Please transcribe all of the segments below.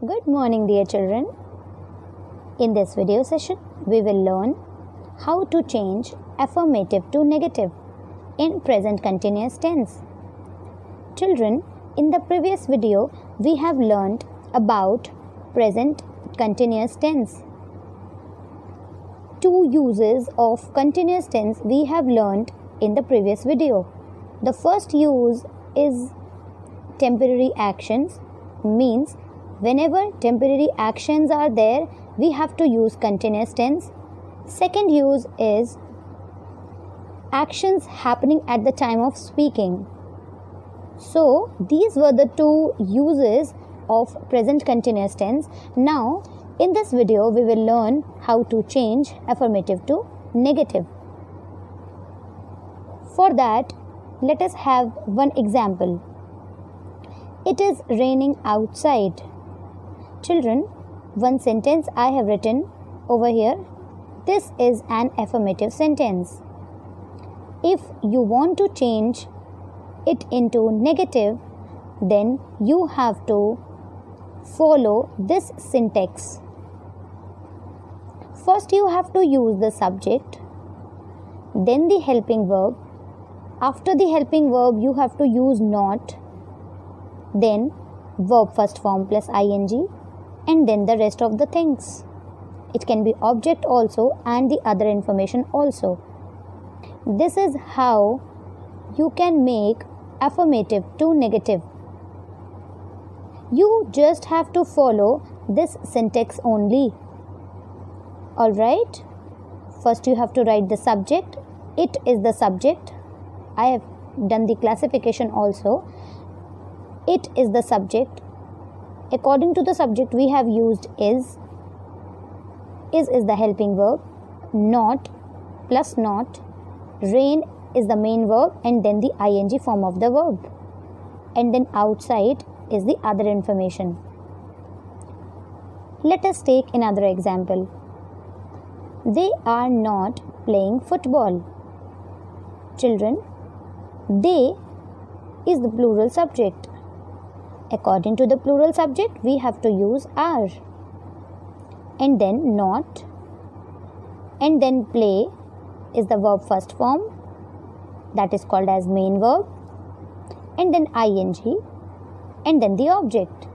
Good morning, dear children. In this video session, we will learn how to change affirmative to negative in present continuous tense. Children, in the previous video, we have learned about present continuous tense. Two uses of continuous tense we have learned in the previous video. The first use is temporary actions, means whenever temporary actions are there, we have to use continuous tense. Second use is actions happening at the time of speaking. So these were the two uses of present continuous tense. Now in this video we will learn how to change affirmative to negative. For that, let us have one example. It is raining outside. Children, one sentence I have written over here. This is an affirmative sentence. If you want to change it into negative, then you have to follow this syntax. First you have to use the subject, then the helping verb. After the helping verb you have to use not, then verb first form plus ing, and then the rest of the things. It can be object also and the other information also. This is how you can make affirmative to negative. You just have to follow this syntax only. Alright, first you have to write the subject. It is the subject. I have done the classification also. It is the subject. According to the subject we have used is. Is the helping verb. Not plus not. Rain is the main verb and then the ing form of the verb. And then outside is the other information. Let us take another example. They are not playing football. Children, they is the plural subject. According to the plural subject, we have to use are. And then not. And then play is the verb first form. That is called as main verb. And then ing. And then the object.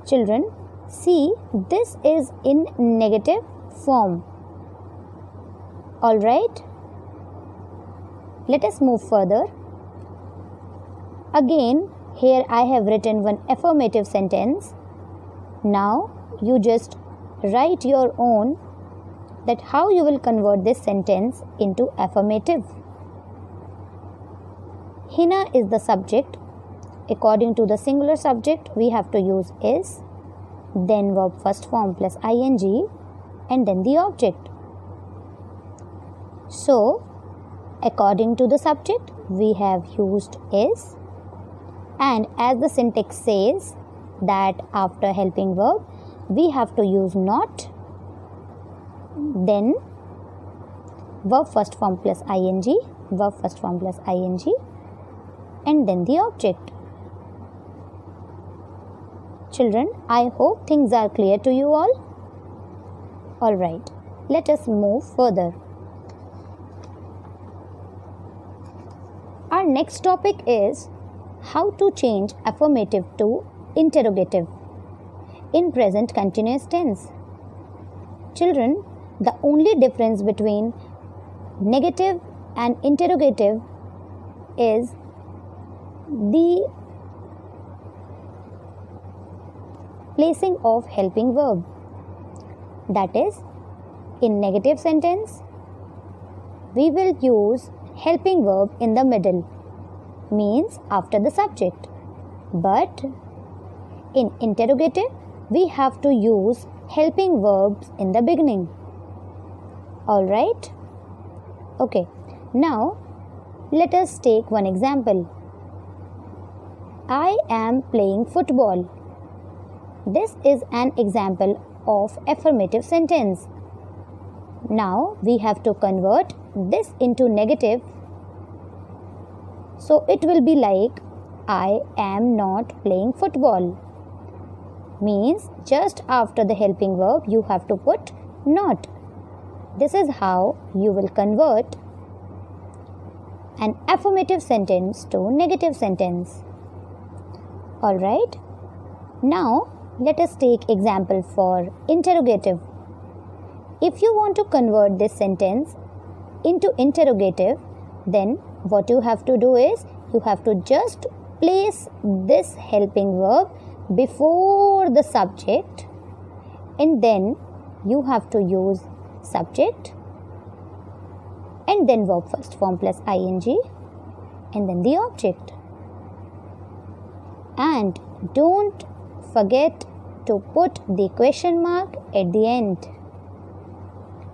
Children, see, this is in negative form. Alright. Let us move further. Again, here I have written one affirmative sentence. Now you just write your own that how you will convert this sentence into affirmative. Hina is the subject. According to the singular subject, we have to use is, then verb first form plus ing, and then the object. So, according to the subject, we have used is, and as the syntax says that after helping verb, we have to use not, then verb first form plus ing, verb first form plus ing, and then the object. Children, I hope things are clear to you all. Alright, let us move further. Our next topic is how to change affirmative to interrogative in present continuous tense. Children, the only difference between negative and interrogative is the placing of helping verb. That is, in negative sentence, we will use helping verb in the middle, means after the subject. But in interrogative, we have to use helping verbs in the beginning. Alright? Okay. Now, let us take one example. I am playing football. This is an example of affirmative sentence. Now, we have to convert this into negative. So, it will be like I am not playing football. means just after the helping verb you have to put not. This is how you will convert an affirmative sentence to negative sentence. Alright, now let us take example for interrogative. If you want to convert this sentence into interrogative, then what you have to do is you have to just place this helping verb before the subject, and then you have to use subject and then verb first form plus ing and then the object. And don't forget to put the question mark at the end.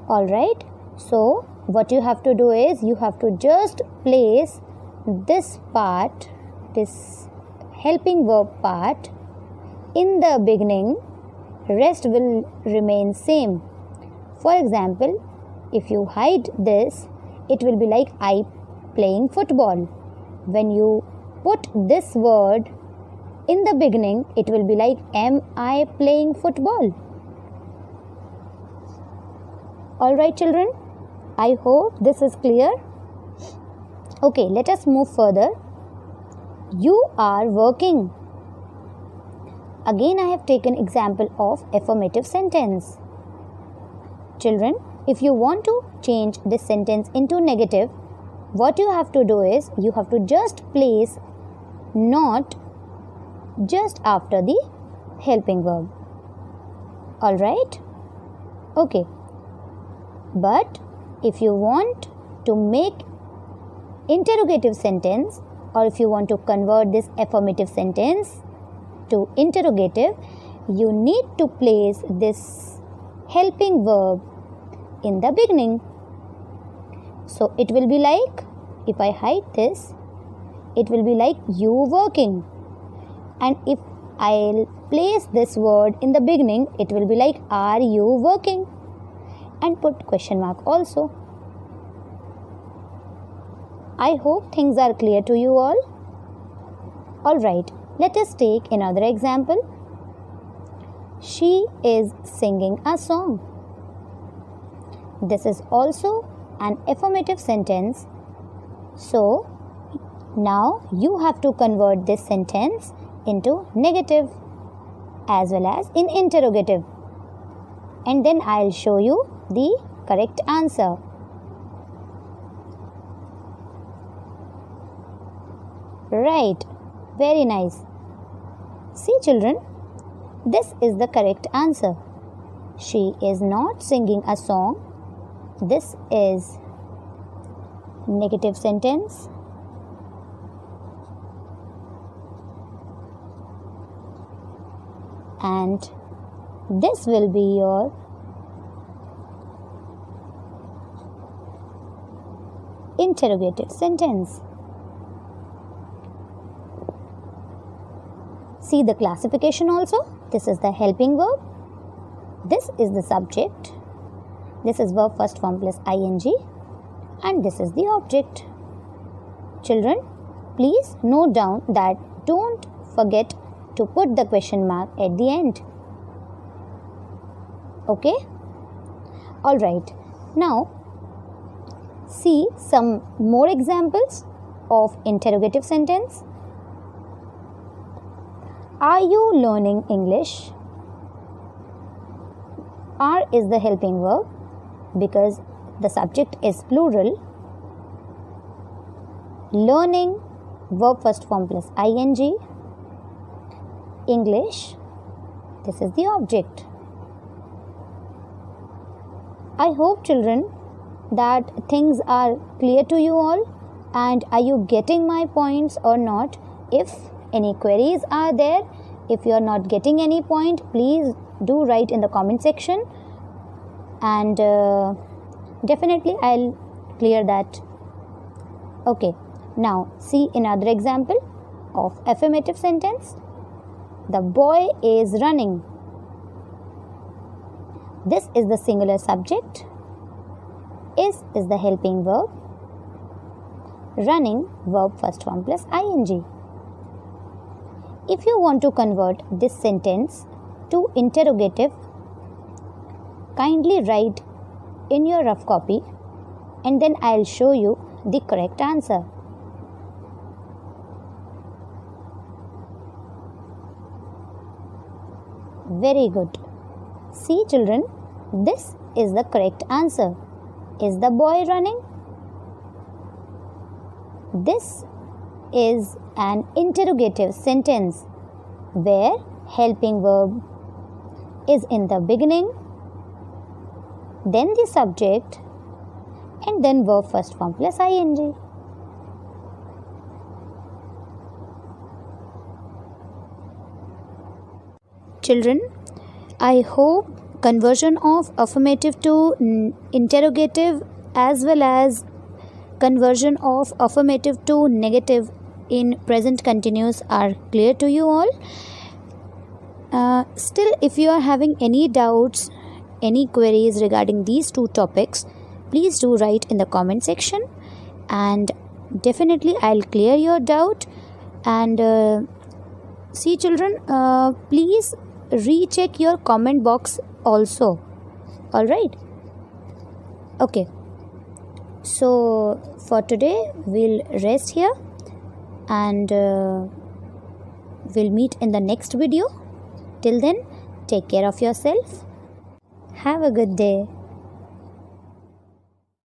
Alright, so what you have to do is you have to just place this part, this helping verb part in the beginning, rest will remain same. For example, if you hide this, it will be like I playing football. When you put this word in the beginning, it will be like am I playing football? Alright children, I hope this is clear. Okay, let us move further. You are working. Again, I have taken example of affirmative sentence. Children, if you want to change this sentence into negative, what you have to do is you have to just place not just after the helping verb. Alright? Okay. But if you want to make interrogative sentence, or if you want to convert this affirmative sentence to interrogative, you need to place this helping verb in the beginning. So it will be like, if I hide this, it will be like you working. And if I'll place this word in the beginning, it will be like are you working? And put question mark also. I hope things are clear to you all. Alright, let us take another example. She is singing a song. This is also an affirmative sentence. So, now you have to convert this sentence into negative as well as in interrogative. And then I'll show you the correct answer. Right, very nice. See children, this is the correct answer. She is not singing a song. This is negative sentence. And this will be your interrogative sentence. See the classification also. This is the helping verb. This is the subject. This is verb first form plus ing. And this is the object. Children, please note down that don't forget to put the question mark at the end. Okay? Alright. Now, see some more examples of interrogative sentence. Are you learning English? Are is the helping verb because the subject is plural. Learning, verb first form plus ing. English, this is the object. I hope children that things are clear to you all, and are you getting my points or not? If any queries are there, if you are not getting any point, please do write in the comment section, and definitely I'll clear that. Okay, now see another example of affirmative sentence. The boy is running. This is the singular subject. Is the helping verb. Running, verb first form plus ing. If you want to convert this sentence to interrogative, kindly write in your rough copy and then I'll show you the correct answer. Very good. See children, this is the correct answer. Is the boy running? This is an interrogative sentence where helping verb is in the beginning, then the subject, and then verb first form plus ing. Children, I hope conversion of affirmative to interrogative as well as conversion of affirmative to negative in present continuous are clear to you all. Still, if you are having any doubts, any queries regarding these two topics, please do write in the comment section and definitely I'll clear your doubt. And see children, please recheck your comment box also. Alright? Okay. So for today we'll rest here and we'll meet in the next video. Till then, take care of yourself. Have a good day.